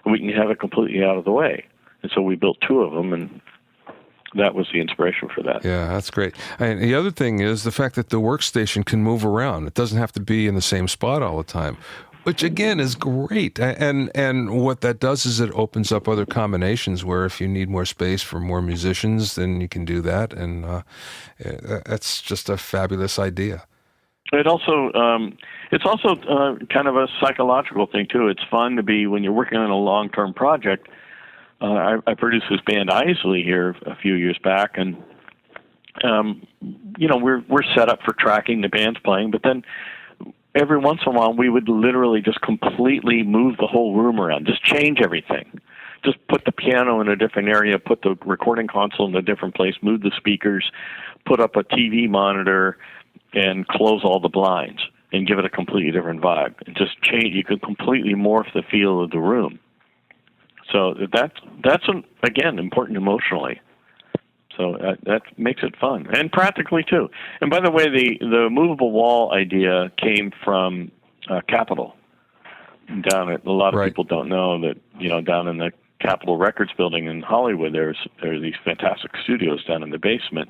and we can have it completely out of the way. And so we built two of them, and that was the inspiration for that. Yeah, that's great. And the other thing is the fact that the workstation can move around. It doesn't have to be in the same spot all the time, which again is great. And what that does is it opens up other combinations where if you need more space for more musicians, then you can do that. And that's just a fabulous idea. It's also kind of a psychological thing too. It's fun to be, when you're working on a long-term project. I produced this band Isley here a few years back, and we're set up for tracking, the band's playing, but then every once in a while we would literally just completely move the whole room around, just change everything. Just put the piano in a different area, put the recording console in a different place, move the speakers, put up a TV monitor, and close all the blinds and give it a completely different vibe. And just change. You could completely morph the feel of the room. So that's again, important emotionally. So that makes it fun, and practically too. And by the way, the movable wall idea came from Capitol. Down at, a lot of people don't know that, down in the Capitol Records building in Hollywood, there are these fantastic studios down in the basement,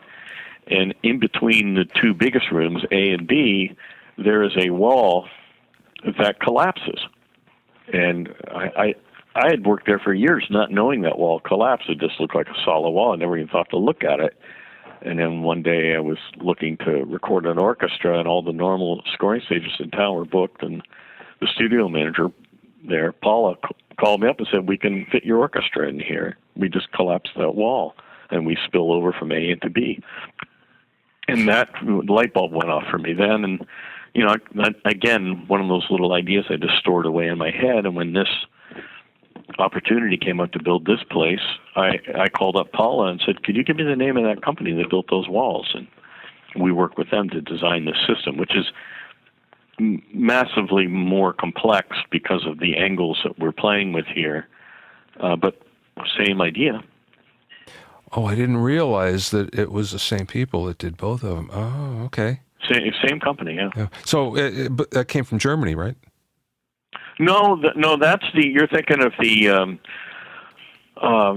and in between the two biggest rooms, A and B, there is a wall that collapses, and I had worked there for years not knowing that wall collapsed. It just looked like a solid wall. I never even thought to look at it. And then one day I was looking to record an orchestra, and all the normal scoring stages in town were booked. And the studio manager there, Paula, called me up and said, we can fit your orchestra in here. We just collapsed that wall, and we spill over from A into B. And that light bulb went off for me then. And, again, one of those little ideas I just stored away in my head. And when this opportunity came up to build this place, I called up Paula and said, could you give me the name of that company that built those walls? And we worked with them to design this system, which is massively more complex because of the angles that we're playing with here, but same idea. Oh, I didn't realize that it was the same people that did both of them. Oh, okay. Same company, yeah. So but that came from Germany, right? No, that's you're thinking of the,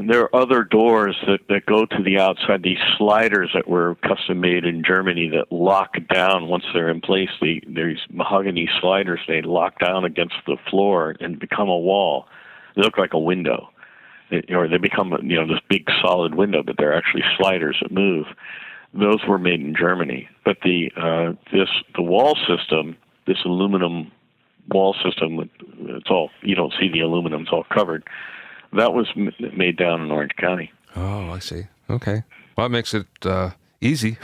there are other doors that go to the outside, these sliders that were custom made in Germany that lock down once they're in place. These mahogany sliders, they lock down against the floor and become a wall. They look like a window, or they become, this big solid window, but they're actually sliders that move. Those were made in Germany. But the wall system, this aluminum wall system, it's all, you don't see the aluminum, it's all covered. That was made down in Orange County. Oh, I see. Okay. Well, that makes it easy.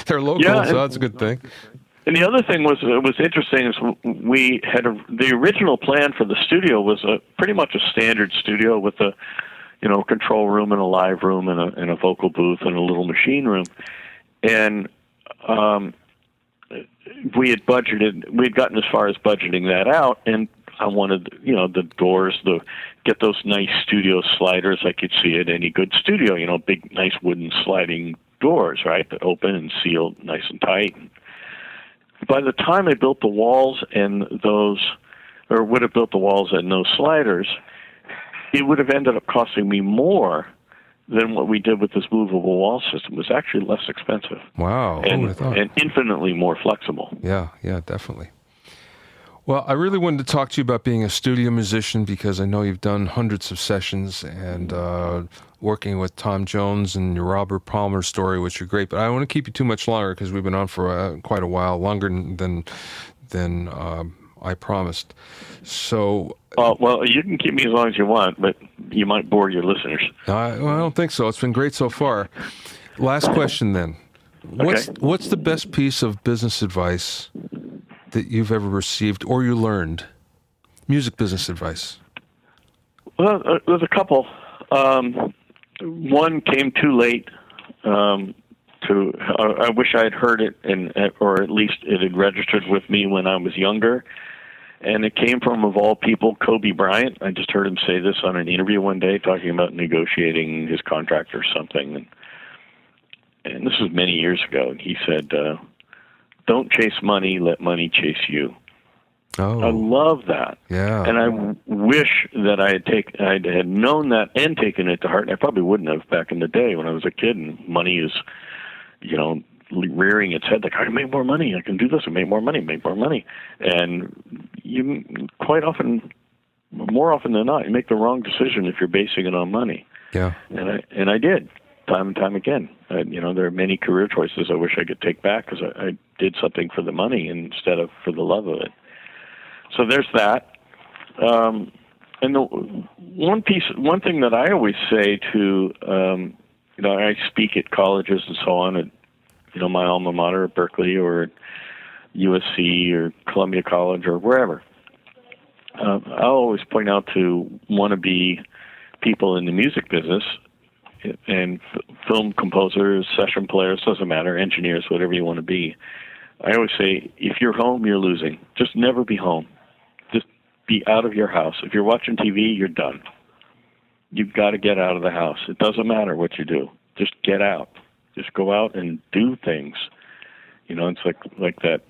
They're local, so that's a good thing. And the other thing was interesting is we had the original plan for the studio was pretty much a standard studio with a control room and a live room and a vocal booth and a little machine room, and we had gotten as far as budgeting that out, and I wanted, the doors, get those nice studio sliders like you'd see at any good studio, big, nice wooden sliding doors, right, that open and seal nice and tight. By the time I built the walls and would have built the walls and those sliders, it would have ended up costing me more than what we did with this movable wall system. It was actually less expensive. Wow. And infinitely more flexible. Yeah, definitely. Well, I really wanted to talk to you about being a studio musician because I know you've done hundreds of sessions and working with Tom Jones and your Robert Palmer story, which are great. But I don't want to keep you too much longer because we've been on for quite a while, longer than I promised. So... well, you can keep me as long as you want, but you might bore your listeners. I don't think so. It's been great so far. Last question then. What's the best piece of business advice that you've ever received or you learned? Music business advice. Well, there's a couple. One came too late. I wish I had heard it, or at least it had registered with me when I was younger. And it came from, of all people, Kobe Bryant. I just heard him say this on an interview one day, talking about negotiating his contract or something. And this was many years ago. And he said, "Don't chase money, let money chase you." Oh, I love that. Yeah. And I wish that I had known that and taken it to heart. And I probably wouldn't have back in the day when I was a kid. And money is, rearing its head like, I can make more money, I can do this, and make more money. And you quite often, more often than not, you make the wrong decision if you're basing it on money. Yeah. And I did, time and time again. There are many career choices I wish I could take back because I did something for the money instead of for the love of it. So there's that. And the one thing that I always say to, I speak at colleges and so on, at my alma mater at Berkeley or at USC or Columbia College or wherever. I'll always point out to wannabe people in the music business and film composers, session players, doesn't matter, engineers, whatever you want to be. I always say, if you're home, you're losing. Just never be home. Just be out of your house. If you're watching TV, you're done. You've got to get out of the house. It doesn't matter what you do. Just get out. Just go out and do things. It's like that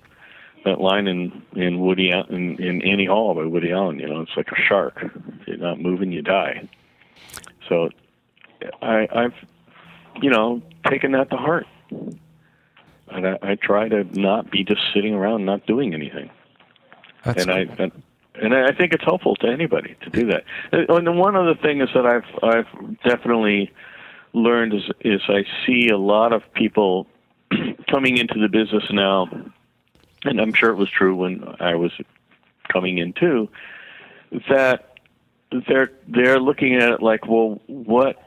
line in Woody in Annie Hall by Woody Allen. It's like a shark. If you're not moving, you die. So I've taken that to heart, and I try to not be just sitting around not doing anything. That's I think it's helpful to anybody to do that. And the one other thing is that I've definitely learned is I see a lot of people coming into the business now, and I'm sure it was true when I was coming in too, that they're looking at it like, well, what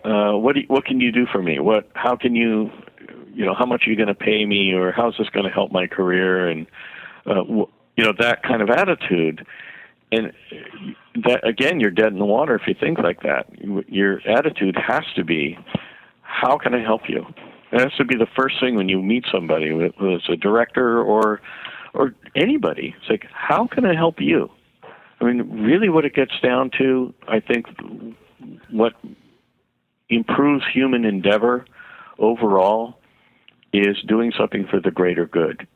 can you do for me? How can you, how much are you going to pay me, or how's this going to help my career, and that kind of attitude. And that, again, you're dead in the water if you think like that. Your attitude has to be, how can I help you? It has to be the first thing when you meet somebody, whether it's a director or anybody. It's like, how can I help you? I mean, really what it gets down to, I think, what improves human endeavor overall is doing something for the greater good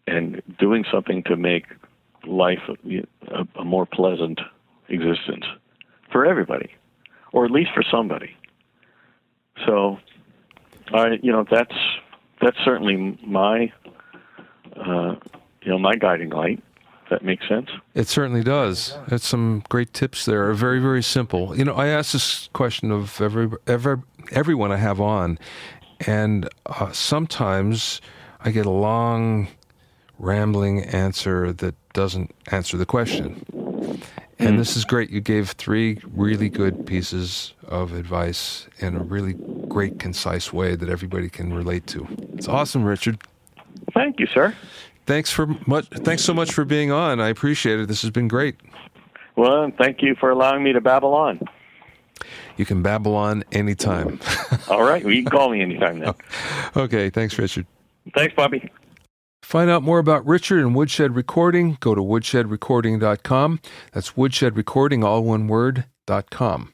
and doing something to make life a more pleasant existence for everybody, or at least for somebody. So, that's certainly my, my guiding light. That makes sense? It certainly does. It's some great tips there. Very, very simple. I ask this question of everyone I have on, and sometimes I get a long, rambling answer that doesn't answer the question. And this is great. You gave 3 really good pieces of advice in a really great, concise way that everybody can relate to. It's awesome, Richard. Thank you, sir. Thanks so much for being on. I appreciate it. This has been great. Well, thank you for allowing me to babble on. You can babble on anytime. All right. Well, you can call me anytime then. Okay. Thanks, Richard. Thanks, Bobby. find out more about Richard and Woodshed Recording, go to woodshedrecording.com. That's Woodshed Recording, all one word, .com.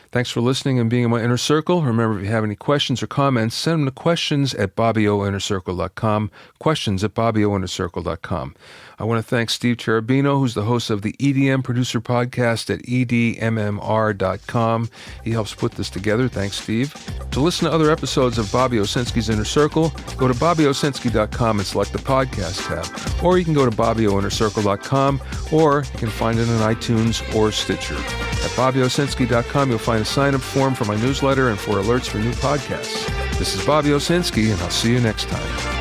Thanks for listening and being in my inner circle. Remember, if you have any questions or comments, send them to questions@bobbyoinnercircle.com, questions@bobbyoinnercircle.com. I want to thank Steve Cherubino, who's the host of the EDM Producer Podcast at edmmr.com. He helps put this together. Thanks, Steve. To listen to other episodes of Bobby Owsinski's Inner Circle, go to bobbyowsinski.com and select the podcast tab. Or you can go to bobbyoinnercircle.com, or you can find it on iTunes or Stitcher. At bobbyowsinski.com, you'll find a sign-up form for my newsletter and for alerts for new podcasts. This is Bobby Owsinski, and I'll see you next time.